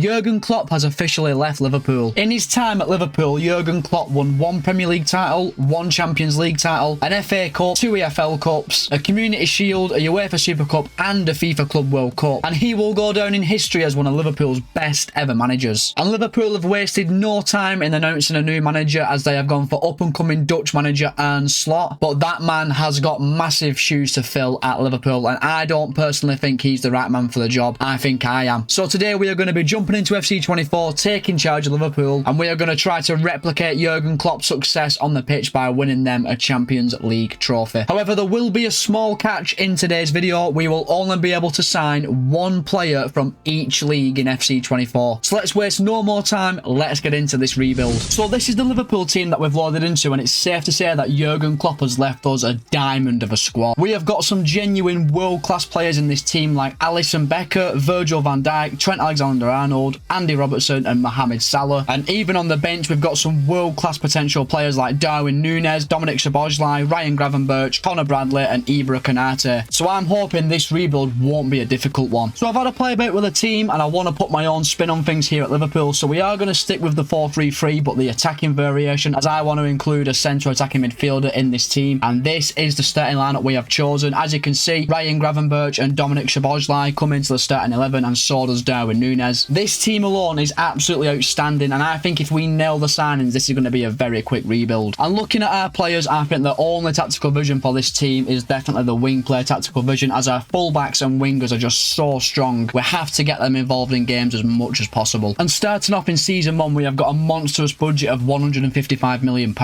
Jurgen Klopp has officially left Liverpool. In his time at Liverpool, Jurgen Klopp won 1 Premier League title, 1 Champions League title, an FA Cup, 2 EFL Cups, a Community Shield, a UEFA Super Cup and a FIFA Club World Cup. And he will go down in history as one of Liverpool's best ever managers. And Liverpool have wasted no time in announcing a new manager, as they have gone for up-and-coming Dutch manager Arne Slot. But that man has got massive shoes to fill at Liverpool, and I don't personally think he's the right man for the job. I think I am. So today we are going to be jumping into FC24, taking charge of Liverpool, and we are going to try to replicate Jurgen Klopp's success on the pitch by winning them a Champions League trophy. However, there will be a small catch in today's video. We will only be able to sign 1 player from each league in FC24. So let's waste no more time. Let's get into this rebuild. So this is the Liverpool team that we've loaded into, and it's safe to say that Jurgen Klopp has left us a diamond of a squad. We have got some genuine world-class players in this team like Alisson Becker, Virgil van Dijk, Trent Alexander-Arnold, Andy Robertson and Mohamed Salah. And even on the bench, we've got some world-class potential players like Darwin Núñez, Dominic Szoboszlai, Ryan Gravenberch, Connor Bradley and Ibra Konate. So I'm hoping this rebuild won't be a difficult one. So I've had a play about with the team, and I want to put my own spin on things here at Liverpool. So we are going to stick with the 4-3-3, but the attacking variation, as I want to include a centre attacking midfielder in this team. And this is the starting lineup we have chosen. As you can see, Ryan Gravenberch and Dominic Szoboszlai come into the starting 11, and so does Darwin Núñez. This team alone is absolutely outstanding, and I think if we nail the signings, this is going to be a very quick rebuild. And looking at our players, I think the only tactical vision for this team is definitely the wing player tactical vision, as our fullbacks and wingers are just so strong. We have to get them involved in games as much as possible. And starting off in season 1, we have got a monstrous budget of £155 million,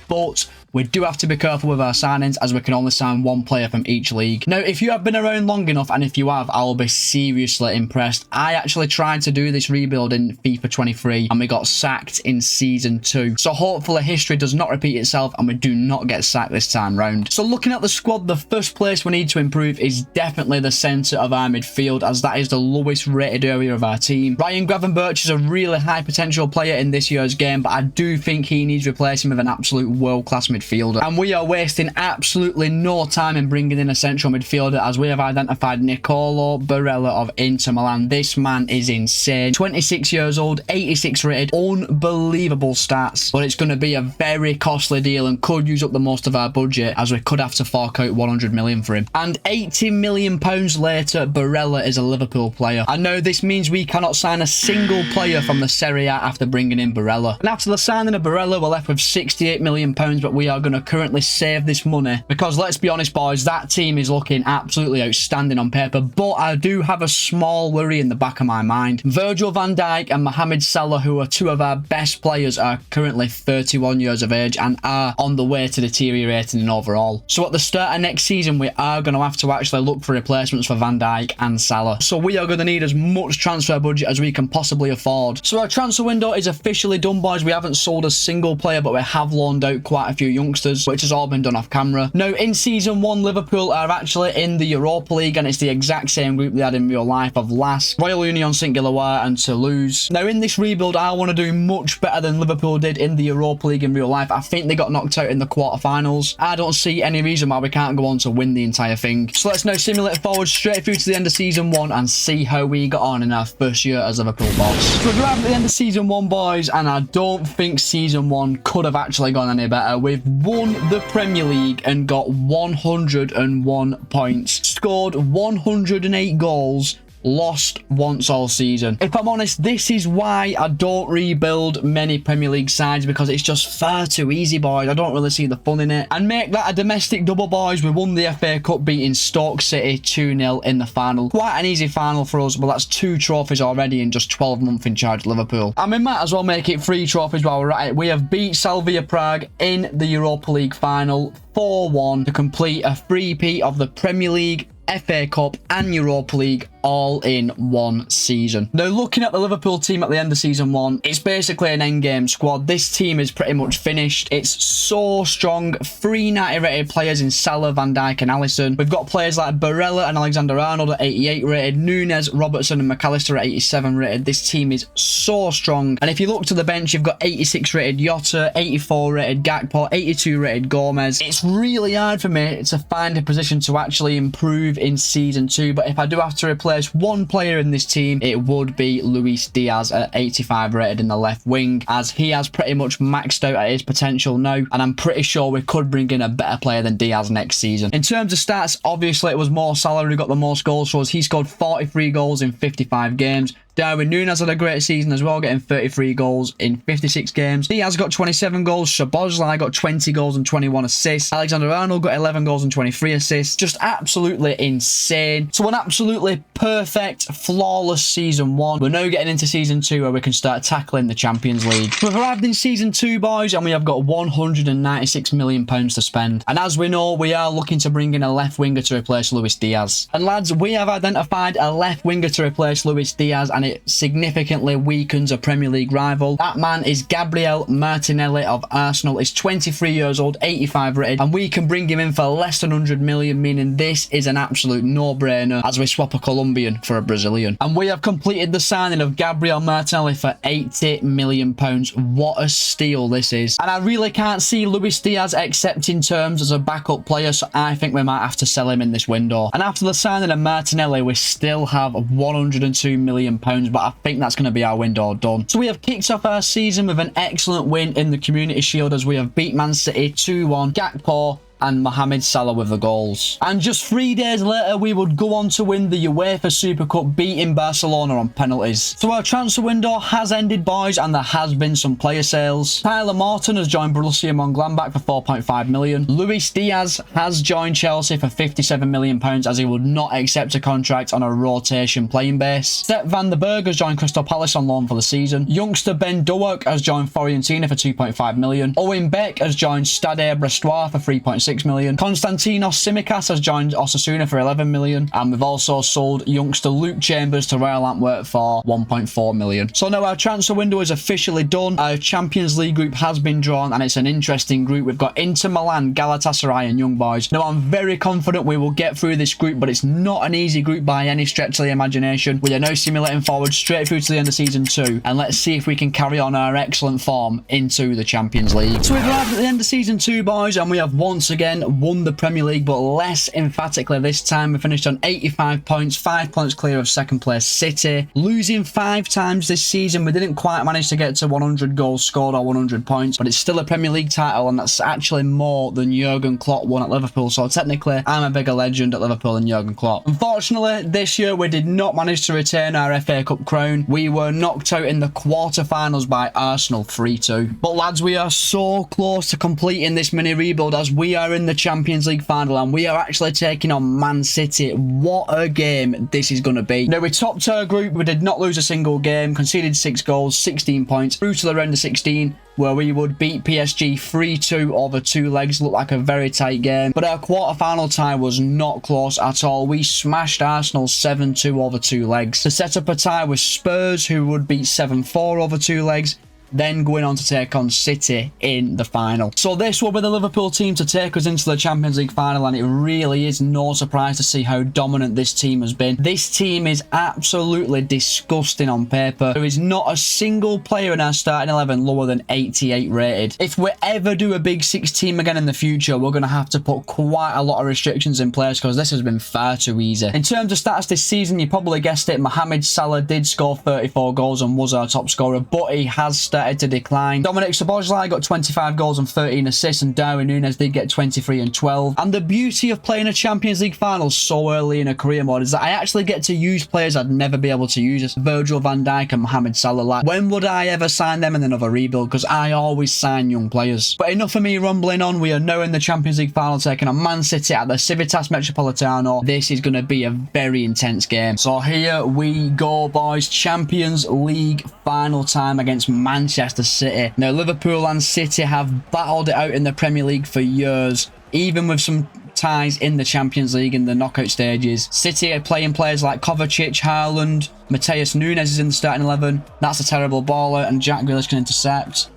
but we do have to be careful with our signings, as we can only sign 1 player from each league. Now, if you have been around long enough, and if you have, I'll be seriously impressed. I actually tried to do this rebuild in FIFA 23, and we got sacked in season 2. So hopefully history does not repeat itself, and we do not get sacked this time round. So looking at the squad, the first place we need to improve is definitely the centre of our midfield, as that is the lowest rated area of our team. Ryan Gravenberch is a really high potential player in this year's game, but I do think he needs replacing with an absolute world-class midfielder. And we are wasting absolutely no time in bringing in a central midfielder, as we have identified Nicolo Barella of Inter Milan. This man is insane. 26 years old, 86 rated, unbelievable stats, but it's going to be a very costly deal and could use up the most of our budget, as we could have to fork out 100 million for him. And 80 million pounds later, Barella is a Liverpool player. I know this means we cannot sign a single player from the Serie A after bringing in Barella. And after the signing of Barella, we're left with 68 million pounds, but we are going to currently save this money, because let's be honest boys, that team is looking absolutely outstanding on paper. But I do have a small worry in the back of my mind. Virgil van Dijk and Mohamed Salah, who are 2 of our best players, are currently 31 years of age and are on the way to deteriorating in overall. So at the start of next season, we are going to have to actually look for replacements for Van Dijk and Salah. So we are going to need as much transfer budget as we can possibly afford. So our transfer window is officially done, boys. We haven't sold a single player, but we have loaned out quite a few youngsters, which has all been done off camera. Now, in season 1, Liverpool are actually in the Europa League, and it's the exact same group they had in real life of Lask, Royal Union Saint-Gilloise and Toulouse. Now, in this rebuild, I want to do much better than Liverpool did in the Europa League in real life. I think they got knocked out in the quarterfinals. I don't see any reason why we can't go on to win the entire thing. So let's now simulate forward straight through to the end of season 1 and see how we got on in our first year as Liverpool boss. So we're arrived at the end of season 1, boys, and I don't think season 1 could have actually gone any better. We've won the Premier League and got 101 points, scored 108 goals, lost once all season. If I'm honest, this is why I don't rebuild many Premier League sides, because it's just far too easy, boys. I don't really see the fun in it. And make that a domestic double, boys. We won the FA Cup, beating Stoke City 2-0 in the final. Quite an easy final for us, but that's 2 trophies already in just 12 months in charge of Liverpool. And we might as well make it 3 trophies while we're at it. We have beat Slavia Prague in the Europa League final 4-1 to complete a three-peat of the Premier League, FA Cup and Europa League all in one season. Now, looking at the Liverpool team at the end of season 1, it's basically an endgame squad. This team is pretty much finished. It's so strong. 390 rated players in Salah, Van Dijk and Alisson. We've got players like Barella and Alexander-Arnold at 88 rated, Núñez, Robertson and McAllister at 87 rated. This team is so strong. And if you look to the bench, you've got 86 rated Jota, 84 rated Gakpo, 82 rated Gomez. It's really hard for me to find a position to actually improve move in Season 2. But if I do have to replace one player in this team, it would be Luis Diaz at 85 rated in the left wing, as he has pretty much maxed out at his potential now, and I'm pretty sure we could bring in a better player than Diaz next season. In terms of stats, obviously it was Mo Salah who got the most goals for us. He scored 43 goals in 55 games. Darwin Núñez had a great season as well, getting 33 goals in 56 games. Diaz got 27 goals. Szoboszlai got 20 goals and 21 assists. Alexander-Arnold got 11 goals and 23 assists. Just absolutely insane. So an absolutely perfect, flawless Season 1. We're now getting into Season 2 where we can start tackling the Champions League. We've arrived in Season 2, boys, and we have got £196 million to spend. And as we know, we are looking to bring in a left winger to replace Luis Diaz. And lads, we have identified a left winger to replace Luis Diaz, and it significantly weakens a Premier League rival. That man is Gabriel Martinelli of Arsenal. He's 23 years old, 85 rated, and we can bring him in for less than 100 million, meaning this is an absolute no-brainer as we swap a Colombian for a Brazilian. And we have completed the signing of Gabriel Martinelli for £80 million. What a steal this is. And I really can't see Luis Diaz accepting terms as a backup player, so I think we might have to sell him in this window. And after the signing of Martinelli, we still have £102 million, but I think that's going to be our window done. So we have kicked off our season with an excellent win in the Community Shield as we have beat Man City 2-1. Gakpo and Mohamed Salah with the goals. And just 3 days later, we would go on to win the UEFA Super Cup, beating Barcelona on penalties. So our transfer window has ended, boys, and there has been some player sales. Tyler Morton has joined Borussia Mönchengladbach for £4.5 million. Luis Diaz has joined Chelsea for £57 million as he would not accept a contract on a rotation playing base. Sepp van der Berg has joined Crystal Palace on loan for the season. Youngster Ben Doak has joined Fiorentina for £2.5 million. Owen Beck has joined Stade Brestois for £3.6 million. Konstantinos Tsimikas has joined Osasuna for £11 million, and we've also sold youngster Luke Chambers to Royal Antwerp for £1.4 million. So now our transfer window is officially done. Our Champions League group has been drawn, and it's an interesting group. We've got Inter Milan, Galatasaray and Young Boys. Now I'm very confident we will get through this group, but it's not an easy group by any stretch of the imagination. We are now simulating forward straight through to the end of Season 2, and let's see if we can carry on our excellent form into the Champions League. So we've arrived at the end of Season 2, boys, and we have once again won the Premier League, but less emphatically this time. We finished on 85 points, 5 points clear of second place City. Losing 5 times this season, we didn't quite manage to get to 100 goals scored or 100 points, but it's still a Premier League title, and that's actually more than Jurgen Klopp won at Liverpool. So technically, I'm a bigger legend at Liverpool than Jurgen Klopp. Unfortunately, this year we did not manage to retain our FA Cup crown. We were knocked out in the quarter-finals by Arsenal 3-2. But lads, we are so close to completing this mini rebuild as we are in the Champions League final, and we are actually taking on Man City. What a game this is going to be. Now, we topped our group. We did not lose a single game, conceded 6 goals, 16 points, through to the round of 16, where we would beat PSG 3-2 over 2 legs. Looked like a very tight game, but our quarter-final tie was not close at all. We smashed Arsenal 7-2 over 2 legs to set up a tie with Spurs, who would beat 7-4 over 2 legs, then going on to take on City in the final. So this will be the Liverpool team to take us into the Champions League final, and it really is no surprise to see how dominant this team has been. This team is absolutely disgusting on paper. There is not a single player in our starting 11 lower than 88 rated. If we ever do a Big Six team again in the future, we're going to have to put quite a lot of restrictions in place because this has been far too easy. In terms of stats this season, you probably guessed it, Mohamed Salah did score 34 goals and was our top scorer, but he has started to decline. Dominic Szoboszlai got 25 goals and 13 assists, and Darwin Núñez did get 23 and 12. And the beauty of playing a Champions League final so early in a career mode is that I actually get to use players I'd never be able to use. Virgil van Dijk and Mohamed Salah. Like, when would I ever sign them in another rebuild? Because I always sign young players. But enough of me rumbling on. We are now in the Champions League final, taking on Man City at the Civitas Metropolitano. This is going to be a very intense game. So here we go, boys. Champions League final time against Manchester City. Now, Liverpool and City have battled it out in the Premier League for years, even with some ties in the Champions League in the knockout stages. City are playing players like Kovacic, Haaland, Matheus Nunes is in the starting 11. That's a terrible ball out, and Jack Grealish can intercept.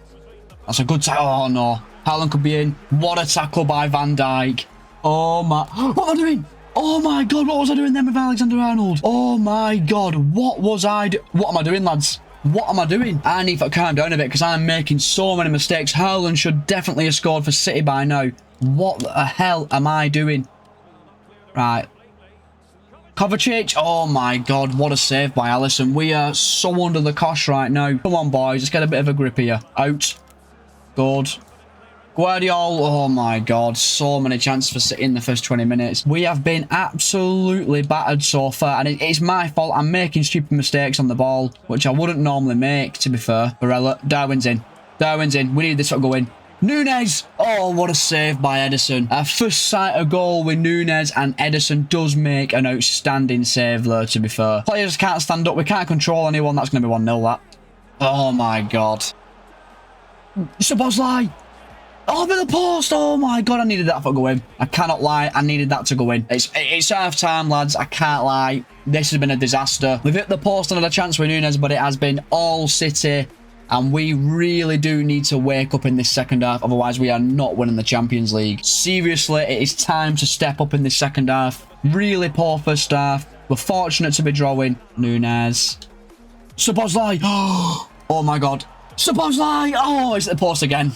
That's a good tackle. Oh no, Haaland could be in. What a tackle by Van Dijk. Oh my, what am I doing? Oh my god, what was I doing then with Alexander-Arnold? Oh my god, what am I doing, lads? What am I doing? I need to calm down a bit because I'm making so many mistakes. Haaland should definitely have scored for City by now. What the hell am I doing? Right. Kovacic. Oh my God, what a save by Alisson. We are so under the cosh right now. Come on, boys. Let's get a bit of a grip here. Out. Good. Guardiola, oh my God, so many chances for City in the first 20 minutes. We have been absolutely battered so far, and it's my fault. I'm making stupid mistakes on the ball, which I wouldn't normally make, to be fair. Barella, Darwin's in. Darwin's in. We need this to go in. Nunez! Oh, what a save by Ederson. Our first sight of goal with Nunez, and Ederson does make an outstanding save there, to be fair. Players can't stand up. We can't control anyone. That's going to be 1-0, that. Oh my God. Szoboszlai! Oh, by the post! Oh my God, I needed that to go in. I cannot lie, I needed that to go in. It's half time, lads. I can't lie. This has been a disaster. We've hit the post and had a chance with Nunez, but it has been all City. And we really do need to wake up in this second half. Otherwise, we are not winning the Champions League. Seriously, it is time to step up in this second half. Really poor first half. We're fortunate to be drawing. Nunez. Szoboszlai. Oh my God. Szoboszlai. Oh, it's at the post again.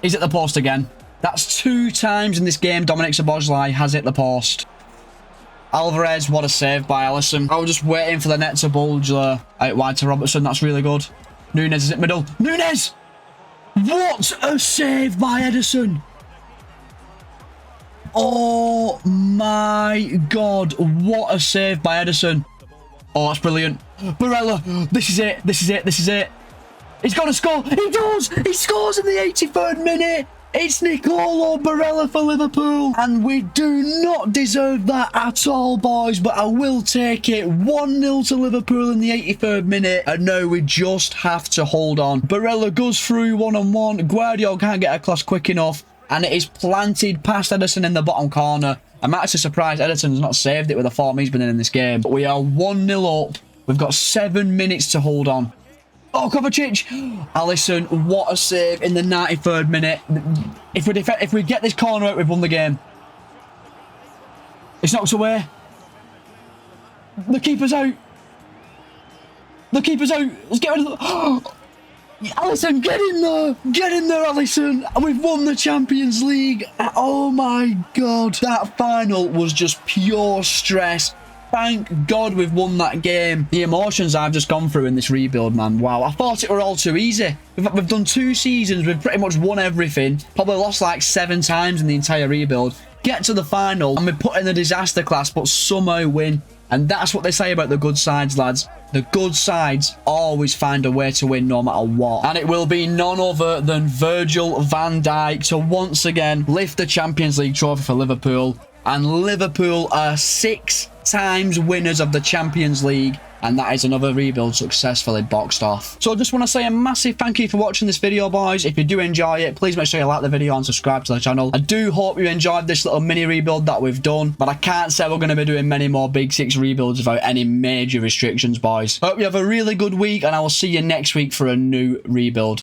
He's at the post again. That's 2 times in this game Dominic Szoboszlai has hit the post. Alvarez, what a save by Alisson. I was just waiting for the net to bulge there. Out wide to Robertson, that's really good. Nunez is at middle. Nunez! What a save by Ederson. Oh my God, what a save by Ederson. Oh, that's brilliant. Barella, this is it, this is it, this is it. He's got to score. He does. He scores in the 83rd minute. It's Nicolo Barella for Liverpool. And we do not deserve that at all, boys. But I will take it. 1-0 to Liverpool in the 83rd minute. And now we just have to hold on. Barella goes through one-on-one. Guardiola can't get across quick enough. And it is planted past Ederson in the bottom corner. I'm actually surprised Ederson's not saved it with the form he's been in this game. But we are 1-0 up. We've got 7 minutes to hold on. Oh, Kovacic! Alisson, what a save in the 93rd minute. If we get this corner out, we've won the game. It's knocked away. The keeper's out. The keeper's out. Let's get rid of the... Alisson, get in there! Get in there, Alisson! We've won the Champions League! Oh my God! That final was just pure stress. Thank God we've won that game. The emotions I've just gone through in this rebuild, man. Wow, I thought it were all too easy. We've done 2 seasons. We've pretty much won everything. Probably lost like 7 times in the entire rebuild. Get to the final and we put in the disaster class, but somehow win. And that's what they say about the good sides, lads. The good sides always find a way to win no matter what. And it will be none other than Virgil van Dijk to once again lift the Champions League trophy for Liverpool. And Liverpool are 6 times winners of the Champions League. And that is another rebuild successfully boxed off. So I just want to say a massive thank you for watching this video, boys. If you do enjoy it, please make sure you like the video and subscribe to the channel. I do hope you enjoyed this little mini rebuild that we've done. But I can't say we're going to be doing many more Big 6 rebuilds without any major restrictions, boys. Hope you have a really good week and I will see you next week for a new rebuild.